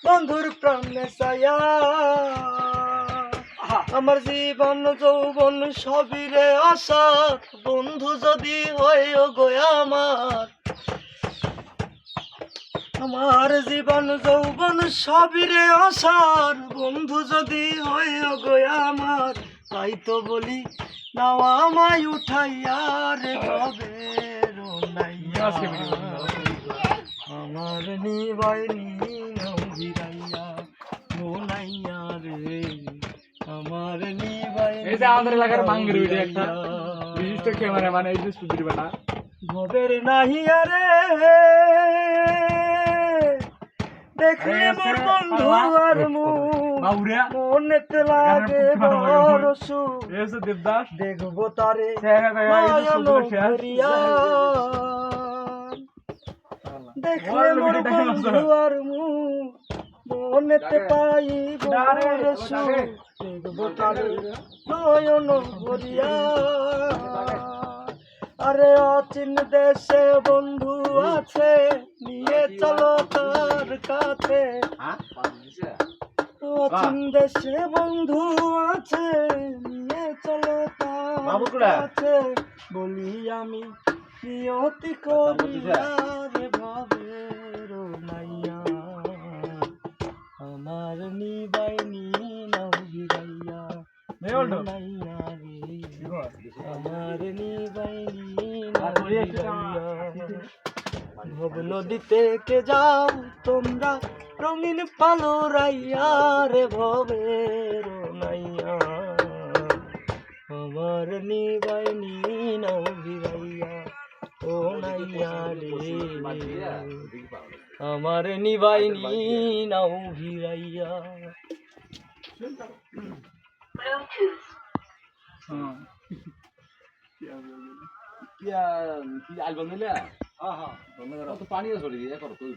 বন্ধুর প্রাণে ছায়া আমার জীবন যৌবন সবই রে আশা বন্ধু যদি হয় গো আমার জীবন যৌবন সবই রে আশার বন্ধু যদি হয় গো আমার তাই তো বলি নাও আমায় উঠাইয়া রে ভবে রোনাইয়া আমার নিবাইনি নাও ভিড়াইয়া রোনাইয়া রে আমার নিবাইনি এই যে আমাদের এলাকার বাঙ্গির ভিডিও একটা বিশিষ্ট ক্যামেরা মানে এই যে সুধীর বেটা ভবের নাহিয়া রে দেখলে মোর বন্ধু আর মনেতে লাগে বড় সুখ দেবদাস দেখবো তারে দেখলে মোর বন্ধু আর মনেতে পাই বড় সুখ দেখবো তারে নয়ন ভরিয়া আরে অচিন দেশে বন্ধু আছে নিয়ে চলো তার কাছে অচিন দেশে বন্ধু আছে নিয়ে চলো তার কাছে বলি আমি নিয়তি করিয়া রে ভাবে রোনাইয়া আমার নিবাইনি নাও ভিড়াইয়া রোনাইয়া রে আমার নিবাইনি ভব নদীতে কে যাও তোমরা রঙিন পালো রাইয়া রে ভবে রোনাইয়া আমার নিবাইনি নাও ভিড়াইয়া ও নাইয়া রে আমার নিবাইনি নাও ভিড়াইয়া কি অ্যালবাম নিলে? হ্যাঁ হ্যাঁ, তো পানিও ছড়িয়ে দিয়ে করো তুই।